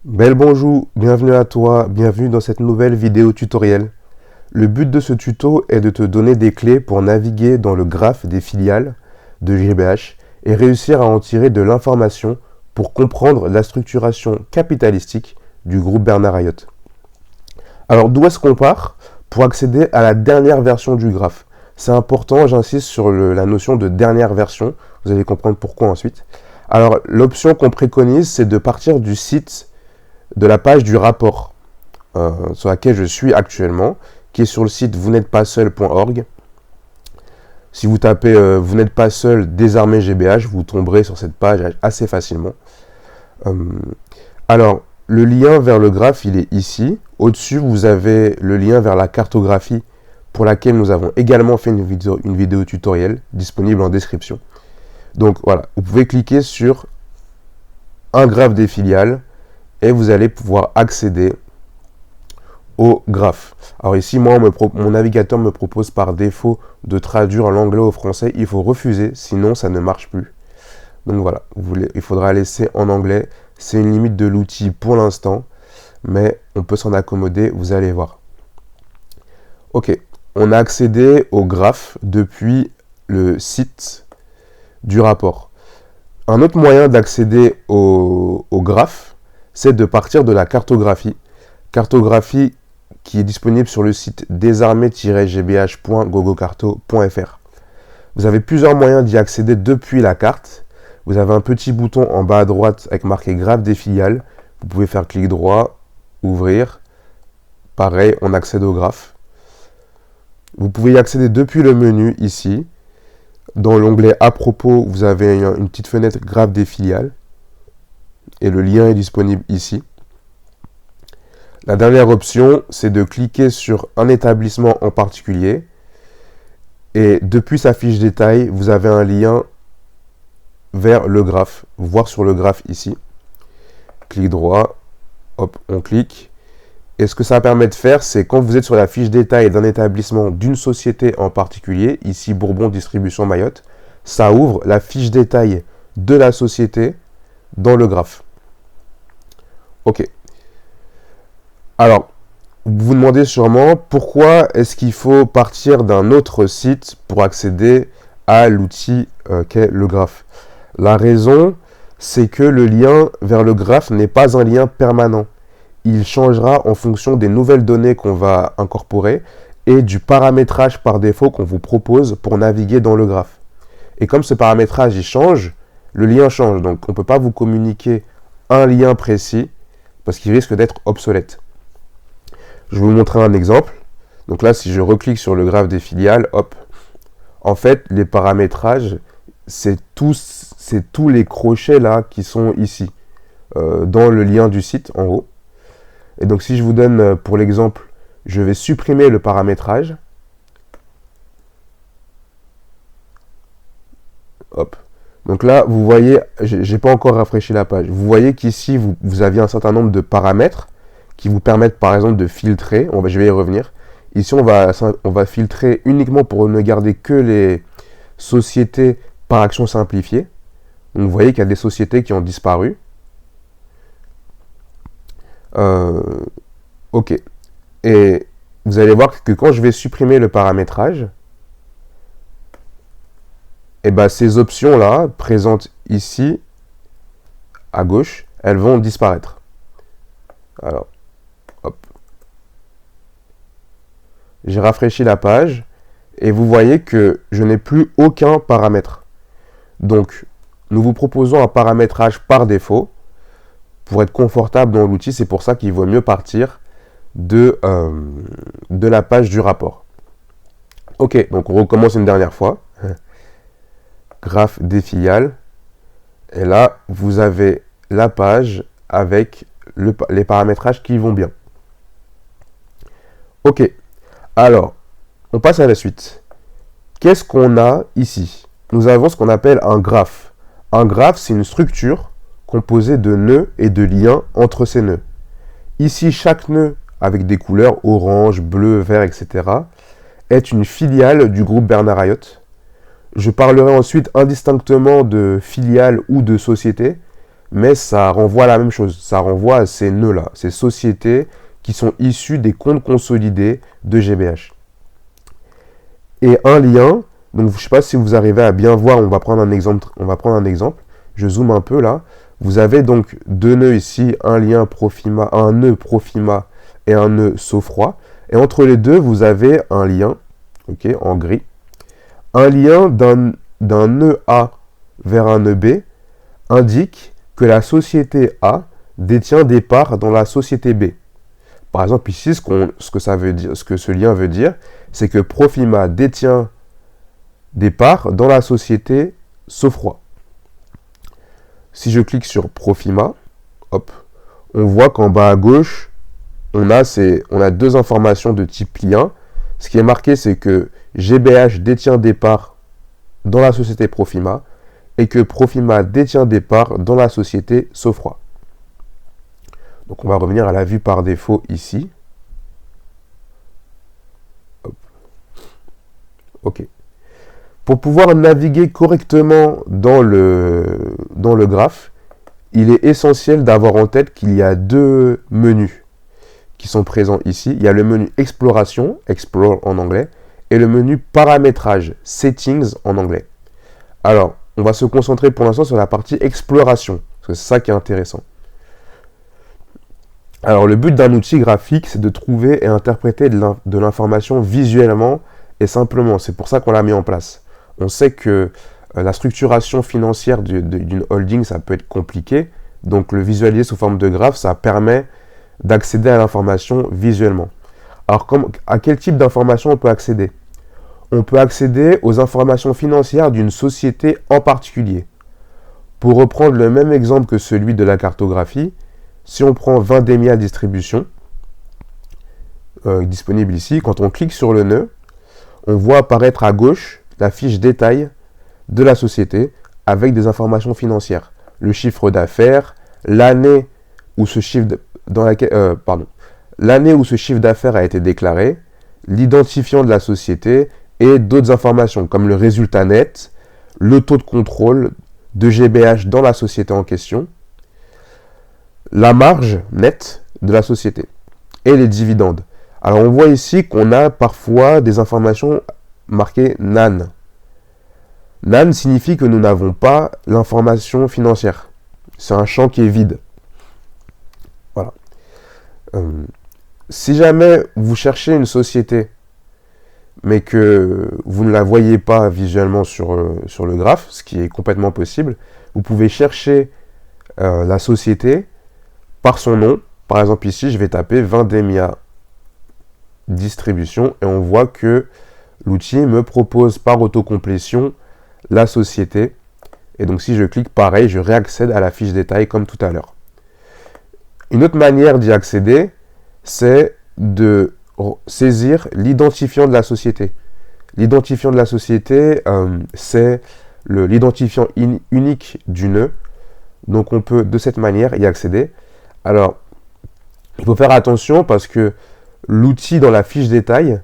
Bel bonjour, bienvenue à toi, bienvenue dans cette nouvelle vidéo tutoriel. Le but de ce tuto est de te donner des clés pour naviguer dans le graphe des filiales de GBH et réussir à en tirer de l'information pour comprendre la structuration capitalistique du groupe Bernard Ayotte. Alors d'où est-ce qu'on part pour accéder à la dernière version du graphe? C'est important, j'insiste sur la notion de dernière version, vous allez comprendre pourquoi ensuite. Alors l'option qu'on préconise, c'est de partir du site de la page du rapport sur laquelle je suis actuellement, qui est sur le site vous n'êtes pas seul.org. Si vous tapez vous n'êtes pas seul désarmer GBH, vous tomberez sur cette page assez facilement. Alors, le lien vers le graphe, il est ici. Au-dessus, vous avez le lien vers la cartographie pour laquelle nous avons également fait une vidéo tutoriel disponible en description. Donc voilà, vous pouvez cliquer sur un graphe des filiales et vous allez pouvoir accéder au graphe. Alors ici, moi, mon navigateur me propose par défaut de traduire l'anglais au français. Il faut refuser, sinon ça ne marche plus. Donc voilà, il faudra laisser en anglais. C'est une limite de l'outil pour l'instant, mais on peut s'en accommoder, vous allez voir. Ok, on a accédé au graphe depuis le site du rapport. Un autre moyen d'accéder au graphe, c'est de partir de la cartographie. Cartographie qui est disponible sur le site désarmer-gbh.gogocarto.fr. Vous avez plusieurs moyens d'y accéder depuis la carte. Vous avez un petit bouton en bas à droite avec marqué graphe des filiales. Vous pouvez faire clic droit, ouvrir. Pareil, on accède au graphe. Vous pouvez y accéder depuis le menu ici. Dans l'onglet à propos, vous avez une petite fenêtre graphe des filiales. Et le lien est disponible ici. La dernière option, c'est de cliquer sur un établissement en particulier. Et depuis sa fiche détail, vous avez un lien vers le graphe. Voir sur le graphe ici. Clic droit, hop, on clique. Et ce que ça permet de faire, c'est quand vous êtes sur la fiche détail d'un établissement, d'une société en particulier, ici Bourbon Distribution Mayotte, ça ouvre la fiche détail de la société dans le graphe. Ok. Alors, vous vous demandez sûrement pourquoi est-ce qu'il faut partir d'un autre site pour accéder à l'outil qu'est le graphe. La raison, c'est que le lien vers le graphe n'est pas un lien permanent. Il changera en fonction des nouvelles données qu'on va incorporer et du paramétrage par défaut qu'on vous propose pour naviguer dans le graphe. Et comme ce paramétrage il change, le lien change. Donc on ne peut pas vous communiquer un lien précis parce qu'il risque d'être obsolète. Je vais vous montrer un exemple. Donc là, si je reclique sur le graphe des filiales, hop, en fait, les paramétrages, c'est tous les crochets là qui sont ici, dans le lien du site en haut. Et donc si je vous donne pour l'exemple, je vais supprimer le paramétrage. Hop. Donc là, vous voyez, j'ai pas encore rafraîchi la page. Vous voyez qu'ici, vous aviez un certain nombre de paramètres qui vous permettent par exemple de filtrer. Je vais y revenir. Ici, on va filtrer uniquement pour ne garder que les sociétés par action simplifiée. Donc vous voyez qu'il y a des sociétés qui ont disparu. Ok. Et vous allez voir que quand je vais supprimer le paramétrage, et ben ces options-là, présentes ici, à gauche, elles vont disparaître. Alors, hop. J'ai rafraîchi la page, et vous voyez que je n'ai plus aucun paramètre. Donc, nous vous proposons un paramétrage par défaut, pour être confortable dans l'outil. C'est pour ça qu'il vaut mieux partir de la page du rapport. Ok, donc on recommence une dernière fois. Graphe des filiales. Et là, vous avez la page avec les paramétrages qui vont bien. Ok, alors, on passe à la suite. Qu'est-ce qu'on a ici? Nous avons ce qu'on appelle un graphe. Un graphe, c'est une structure composée de nœuds et de liens entre ces nœuds. Ici, chaque nœud, avec des couleurs orange, bleu, vert, etc., est une filiale du groupe Bernard Ayotte. Je parlerai ensuite indistinctement de filiale ou de société, mais ça renvoie à la même chose. Ça renvoie à ces nœuds-là, ces sociétés qui sont issues des comptes consolidés de GBH. Et un lien, donc je ne sais pas si vous arrivez à bien voir, on va prendre un exemple. Je zoome un peu là. Vous avez donc deux nœuds ici, un nœud Profima et un nœud Sofroi. Et entre les deux, vous avez un lien, ok, en gris. Un lien d'un nœud A vers un nœud B indique que la société A détient des parts dans la société B. Par exemple, ici, ce que ce lien veut dire, c'est que Profima détient des parts dans la société Sofroi. Si je clique sur Profima, hop, on voit qu'en bas à gauche, on a deux informations de type lien. Ce qui est marqué, c'est que GBH détient des parts dans la société Profima et que Profima détient des parts dans la société Sofroi. Donc on va revenir à la vue par défaut ici. Hop. OK. Pour pouvoir naviguer correctement dans le graphe, il est essentiel d'avoir en tête qu'il y a deux menus qui sont présents ici. Il y a le menu Exploration, Explore en anglais, et le menu Paramétrage, Settings en anglais. Alors, on va se concentrer pour l'instant sur la partie Exploration, parce que c'est ça qui est intéressant. Alors, le but d'un outil graphique, c'est de trouver et interpréter de l'information visuellement et simplement. C'est pour ça qu'on l'a mis en place. On sait que la structuration financière d'une holding, ça peut être compliqué. Donc, le visualiser sous forme de graphe, ça permet d'accéder à l'information visuellement. Alors, à quel type d'information on peut accéder? On peut accéder aux informations financières d'une société en particulier. Pour reprendre le même exemple que celui de la cartographie, si on prend Vendémia Distribution, disponible ici, quand on clique sur le nœud, on voit apparaître à gauche la fiche détail de la société avec des informations financières. Le chiffre d'affaires, l'année où ce chiffre d'affaires a été déclaré, l'identifiant de la société et d'autres informations comme le résultat net, le taux de contrôle de GBH dans la société en question, la marge nette de la société et les dividendes. Alors on voit ici qu'on a parfois des informations marquées NaN. NaN signifie que nous n'avons pas l'information financière. C'est un champ qui est vide. Voilà. Si jamais vous cherchez une société, mais que vous ne la voyez pas visuellement sur le graphe, ce qui est complètement possible, vous pouvez chercher la société par son nom. Par exemple ici, je vais taper Vendémia Distribution et on voit que l'outil me propose par autocomplétion la société. Et donc si je clique pareil, je réaccède à la fiche détail comme tout à l'heure. Une autre manière d'y accéder, c'est de saisir l'identifiant de la société. L'identifiant de la société, c'est l'identifiant unique du nœud. Donc on peut de cette manière y accéder. Alors, il faut faire attention parce que l'outil dans la fiche détail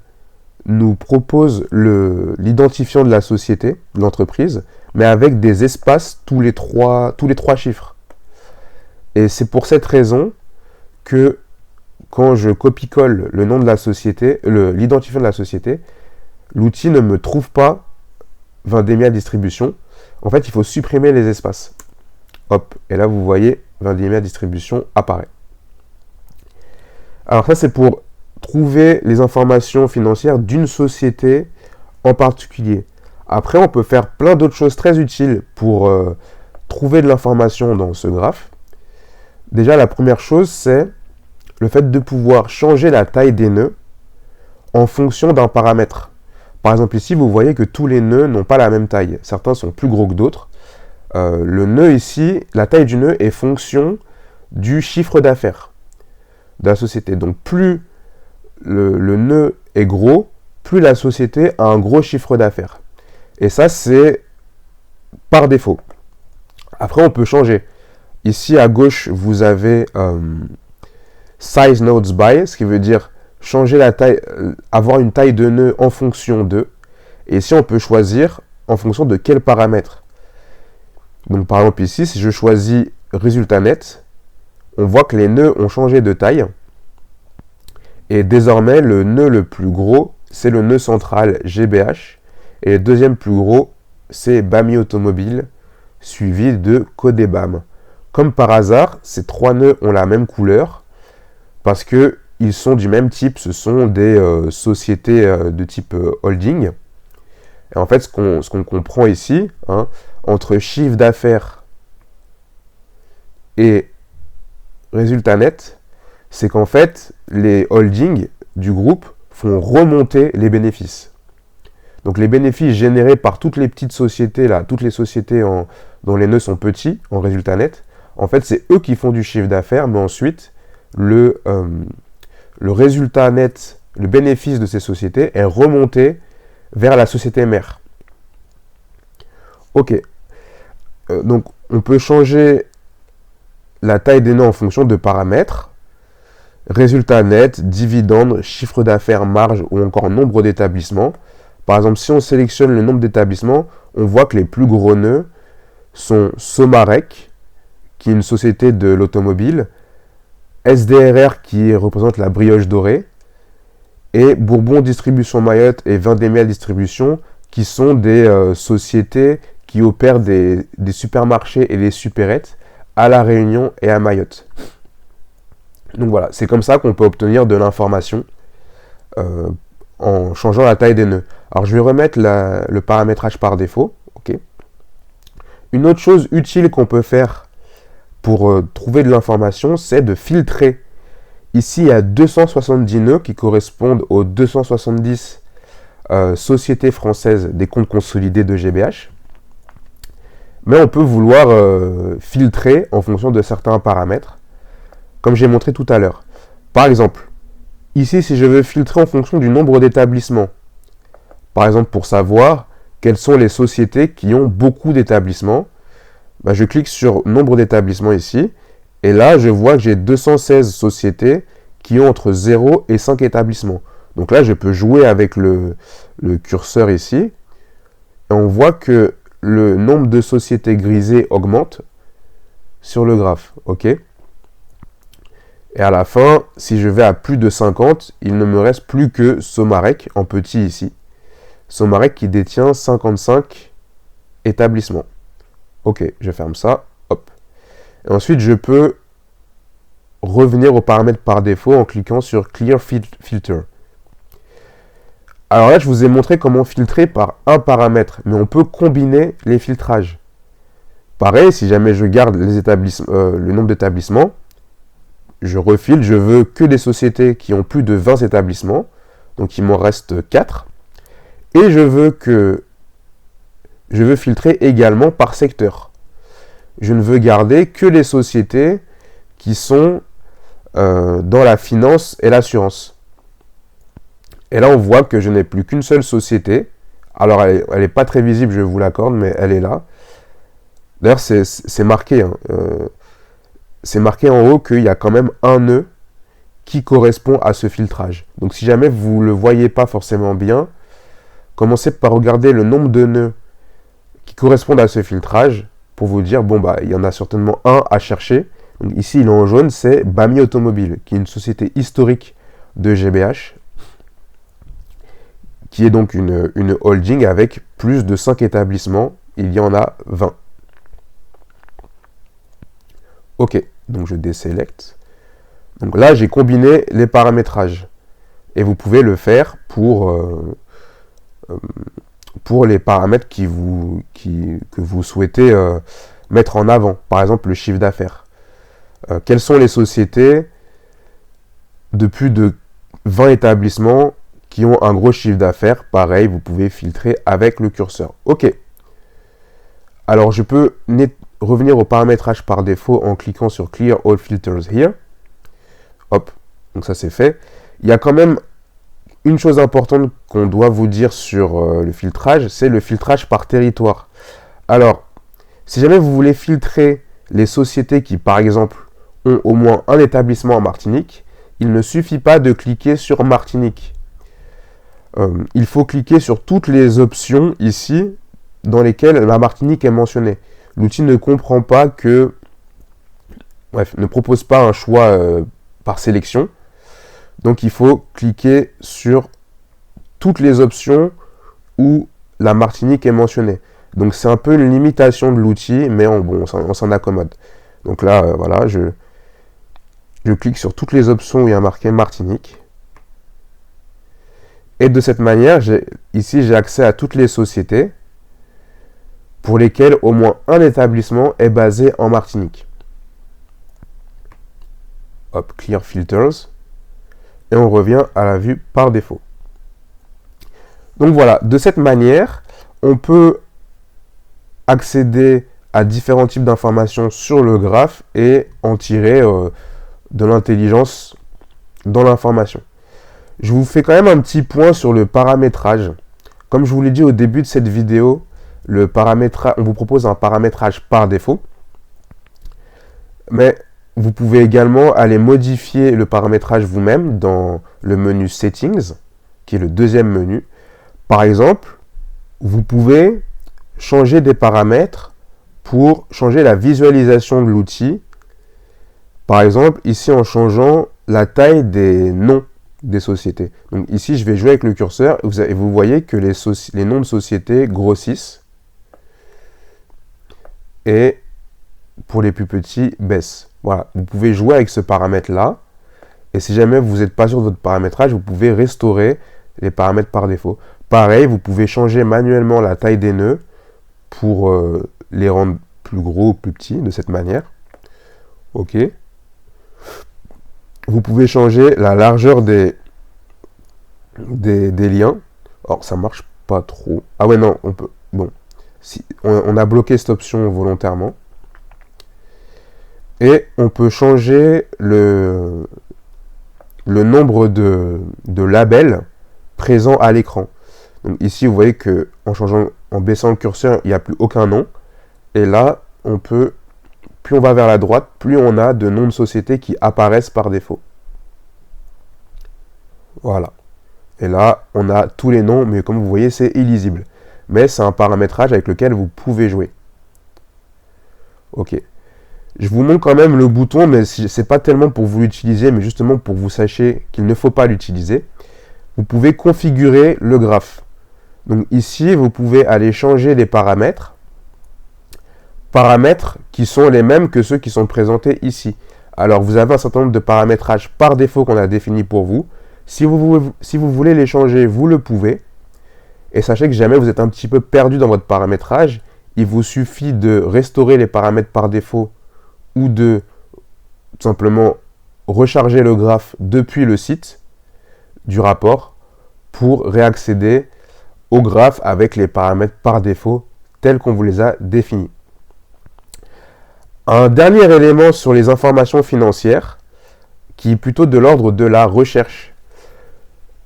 nous propose l'identifiant de la société, de l'entreprise, mais avec des espaces tous les trois chiffres. Et c'est pour cette raison que quand je copie-colle le nom de la société, l'identifiant de la société, l'outil ne me trouve pas Vendémia Distribution. En fait, il faut supprimer les espaces. Hop, et là vous voyez Vendémia Distribution apparaît. Alors ça c'est pour trouver les informations financières d'une société en particulier. Après on peut faire plein d'autres choses très utiles pour trouver de l'information dans ce graphe. Déjà la première chose c'est le fait de pouvoir changer la taille des nœuds en fonction d'un paramètre. Par exemple ici vous voyez que tous les nœuds n'ont pas la même taille. Certains sont plus gros que d'autres. Le nœud ici, la taille du nœud est fonction du chiffre d'affaires de la société. Donc plus le nœud est gros, plus la société a un gros chiffre d'affaires. Et ça, c'est par défaut. Après, on peut changer. Ici, à gauche, vous avez Size Nodes By, ce qui veut dire changer la taille, avoir une taille de nœud en fonction de. Et ici, on peut choisir en fonction de quel paramètre. Donc, par exemple, ici, si je choisis résultat net, on voit que les nœuds ont changé de taille. Et désormais, le nœud le plus gros, c'est le nœud central GBH. Et le deuxième plus gros, c'est BAMI Automobile, suivi de Codebam. Comme par hasard, ces trois nœuds ont la même couleur parce qu'ils sont du même type. Ce sont des sociétés de type holding. Et en fait, ce qu'on comprend ici, hein, entre chiffre d'affaires et résultat net, c'est qu'en fait, les holdings du groupe font remonter les bénéfices. Donc les bénéfices générés par toutes les petites sociétés, là, toutes les sociétés dont les nœuds sont petits, en résultat net, en fait, c'est eux qui font du chiffre d'affaires, mais ensuite, le résultat net, le bénéfice de ces sociétés est remonté vers la société mère. Ok. Donc, on peut changer la taille des nœuds en fonction de paramètres. Résultat net, dividende, chiffre d'affaires, marge ou encore nombre d'établissements. Par exemple, si on sélectionne le nombre d'établissements, on voit que les plus gros nœuds sont Somarec, qui est une société de l'automobile, SDRR qui représente la brioche dorée, et Bourbon Distribution Mayotte et Vendémiel Distribution qui sont des sociétés qui opèrent des supermarchés et des supérettes à La Réunion et à Mayotte. Donc voilà, c'est comme ça qu'on peut obtenir de l'information en changeant la taille des nœuds. Alors je vais remettre le paramétrage par défaut. Okay. Une autre chose utile qu'on peut faire pour trouver de l'information, c'est de filtrer. Ici, il y a 270 nœuds qui correspondent aux 270 sociétés françaises des comptes consolidés de GBH. Mais on peut vouloir filtrer en fonction de certains paramètres, comme j'ai montré tout à l'heure. Par exemple, ici, si je veux filtrer en fonction du nombre d'établissements, par exemple pour savoir quelles sont les sociétés qui ont beaucoup d'établissements, ben, je clique sur nombre d'établissements ici, et là, je vois que j'ai 216 sociétés qui ont entre 0 et 5 établissements. Donc là, je peux jouer avec le curseur ici, et on voit que le nombre de sociétés grisées augmente sur le graphe. Ok. Et à la fin, si je vais à plus de 50, il ne me reste plus que Somarec en petit ici. Somarec qui détient 55 établissements. Ok, je ferme ça. Hop. Et ensuite, je peux revenir aux paramètres par défaut en cliquant sur Clear Filter. Alors là, je vous ai montré comment filtrer par un paramètre, mais on peut combiner les filtrages. Pareil, si jamais je garde le nombre d'établissements, je refile, je veux que des sociétés qui ont plus de 20 établissements, donc il m'en reste 4, et je veux filtrer également par secteur. Je ne veux garder que les sociétés qui sont dans la finance et l'assurance. Et là, on voit que je n'ai plus qu'une seule société. Alors, elle n'est pas très visible, je vous l'accorde, mais elle est là. D'ailleurs, c'est marqué. Hein, c'est marqué en haut qu'il y a quand même un nœud qui correspond à ce filtrage. Donc, si jamais vous ne le voyez pas forcément bien, commencez par regarder le nombre de nœuds qui correspondent à ce filtrage pour vous dire, bon, bah, il y en a certainement un à chercher. Donc, ici, il est en jaune, c'est BAMI Automobile, qui est une société historique de GBH, qui est donc une holding avec plus de 5 établissements. Il y en a 20. Ok, donc je désélecte. Donc là, j'ai combiné les paramétrages. Et vous pouvez le faire pour les paramètres que vous souhaitez mettre en avant. Par exemple, le chiffre d'affaires. Quelles sont les sociétés de plus de 20 établissements qui ont un gros chiffre d'affaires? Pareil, vous pouvez filtrer avec le curseur. Ok. Alors, je peux revenir au paramétrage par défaut en cliquant sur Clear All Filters Here. Hop, donc ça c'est fait. Il y a quand même une chose importante qu'on doit vous dire sur le filtrage, c'est le filtrage par territoire. Alors, si jamais vous voulez filtrer les sociétés qui, par exemple, ont au moins un établissement en Martinique, il ne suffit pas de cliquer sur Martinique. Il faut cliquer sur toutes les options ici dans lesquelles la Martinique est mentionnée. L'outil ne comprend pas que ne propose pas un choix par sélection. Donc il faut cliquer sur toutes les options où la Martinique est mentionnée. Donc c'est un peu une limitation de l'outil, mais on s'en accommode. Donc là, voilà, je clique sur toutes les options où il y a marqué Martinique. Et de cette manière, ici j'ai accès à toutes les sociétés pour lesquelles au moins un établissement est basé en Martinique. Hop, Clear Filters. Et on revient à la vue par défaut. Donc voilà, de cette manière, on peut accéder à différents types d'informations sur le graphe et en tirer de l'intelligence dans l'information. Je vous fais quand même un petit point sur le paramétrage. Comme je vous l'ai dit au début de cette vidéo, on vous propose un paramétrage par défaut. Mais vous pouvez également aller modifier le paramétrage vous-même dans le menu Settings, qui est le deuxième menu. Par exemple, vous pouvez changer des paramètres pour changer la visualisation de l'outil. Par exemple, ici en changeant la taille des noms des sociétés. Donc ici, je vais jouer avec le curseur et vous voyez que les noms de sociétés grossissent et pour les plus petits, baissent. Voilà, vous pouvez jouer avec ce paramètre-là et si jamais vous n'êtes pas sûr de votre paramétrage, vous pouvez restaurer les paramètres par défaut. Pareil, vous pouvez changer manuellement la taille des nœuds pour les rendre plus gros ou plus petits de cette manière. OK. Vous pouvez changer la largeur des liens. Or, ça marche pas trop. Ah ouais, non, on peut. Bon, si, on a bloqué cette option volontairement. Et on peut changer le nombre de labels présents à l'écran. Donc ici, vous voyez que en baissant le curseur, il n'y a plus aucun nom. Et là, plus on va vers la droite, plus on a de noms de sociétés qui apparaissent par défaut. Voilà. Et là, on a tous les noms, mais comme vous voyez, c'est illisible. Mais c'est un paramétrage avec lequel vous pouvez jouer. Ok. Je vous montre quand même le bouton, mais c'est pas tellement pour vous l'utiliser, mais justement pour que vous sachiez qu'il ne faut pas l'utiliser. Vous pouvez configurer le graphe. Donc ici, vous pouvez aller changer les paramètres. Paramètres qui sont les mêmes que ceux qui sont présentés ici. Alors, vous avez un certain nombre de paramétrages par défaut qu'on a définis pour vous. Si vous voulez les changer, vous le pouvez. Et sachez que jamais vous êtes un petit peu perdu dans votre paramétrage, il vous suffit de restaurer les paramètres par défaut ou de tout simplement recharger le graphe depuis le site du rapport pour réaccéder au graphe avec les paramètres par défaut tels qu'on vous les a définis. Un dernier élément sur les informations financières qui est plutôt de l'ordre de la recherche.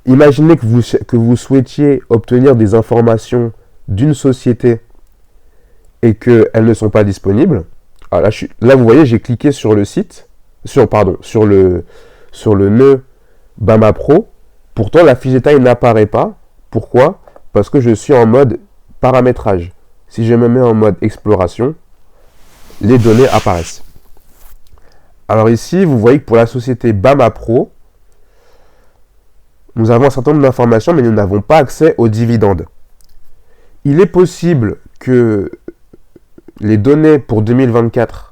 Imaginez que vous souhaitiez obtenir des informations d'une société et qu'elles ne sont pas disponibles. Alors là, vous voyez, j'ai cliqué sur le site, sur le nœud Bama Pro. Pourtant, la fiche détail n'apparaît pas. Pourquoi? Parce que je suis en mode paramétrage. Si je me mets en mode exploration, les données apparaissent. Alors ici, vous voyez que pour la société Bama Pro, nous avons un certain nombre d'informations, mais nous n'avons pas accès aux dividendes. Il est possible que les données pour 2024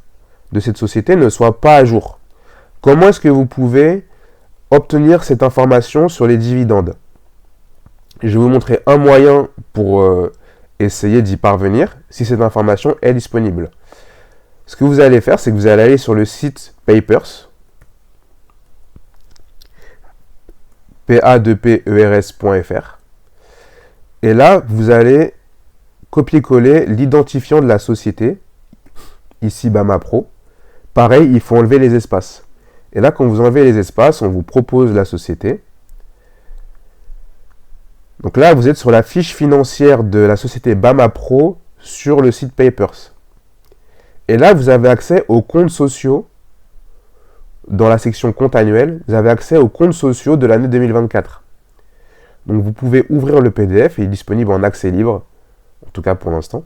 de cette société ne soient pas à jour. Comment est-ce que vous pouvez obtenir cette information sur les dividendes? Je vais vous montrer un moyen pour essayer d'y parvenir si cette information est disponible. Ce que vous allez faire, c'est que vous allez aller sur le site Papers, pa2pers.fr, et là, vous allez copier-coller l'identifiant de la société, ici Bama Pro. Pareil, il faut enlever les espaces. Et là, quand vous enlevez les espaces, on vous propose la société. Donc là, vous êtes sur la fiche financière de la société Bama Pro sur le site Papers. Et là, vous avez accès aux comptes sociaux. Dans la section compte annuel, vous avez accès aux comptes sociaux de l'année 2024. Donc vous pouvez ouvrir le PDF, il est disponible en accès libre, en tout cas pour l'instant.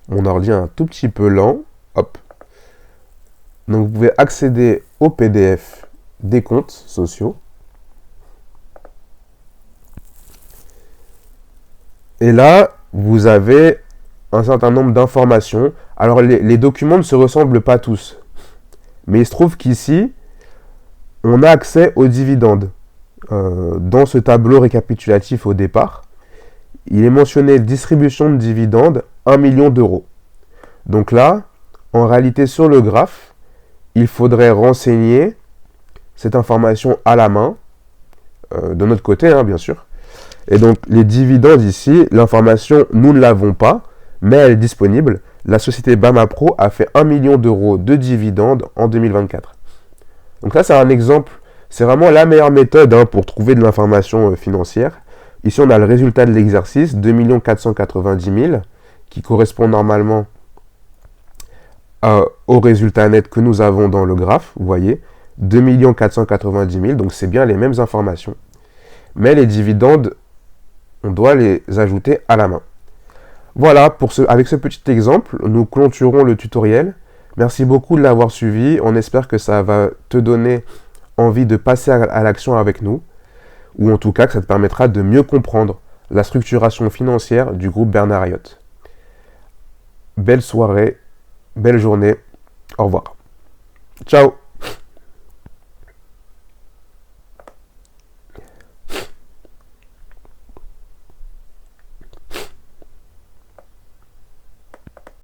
Mon ordi est un tout petit peu lent. Hop. Donc vous pouvez accéder au PDF des comptes sociaux. Et là, vous avez un certain nombre d'informations. Alors les documents ne se ressemblent pas tous. Mais il se trouve qu'ici, on a accès aux dividendes. Dans ce tableau récapitulatif au départ, il est mentionné distribution de dividendes 1 million d'euros. Donc là, en réalité sur le graphe, il faudrait renseigner cette information à la main, de notre côté hein, bien sûr. Et donc les dividendes ici, l'information nous ne l'avons pas, mais elle est disponible. La société Bamapro a fait 1 million d'euros de dividendes en 2024. Donc là c'est un exemple, c'est vraiment la meilleure méthode hein, pour trouver de l'information financière. Ici on a le résultat de l'exercice, 2 490 000, qui correspond normalement au résultat net que nous avons dans le graphe, vous voyez, 2 490 000, donc c'est bien les mêmes informations. Mais les dividendes, on doit les ajouter à la main. Voilà, avec ce petit exemple, nous clôturons le tutoriel. Merci beaucoup de l'avoir suivi. On espère que ça va te donner envie de passer à l'action avec nous, ou en tout cas que ça te permettra de mieux comprendre la structuration financière du groupe Bernard Ayotte. Belle soirée, belle journée, au revoir. Ciao.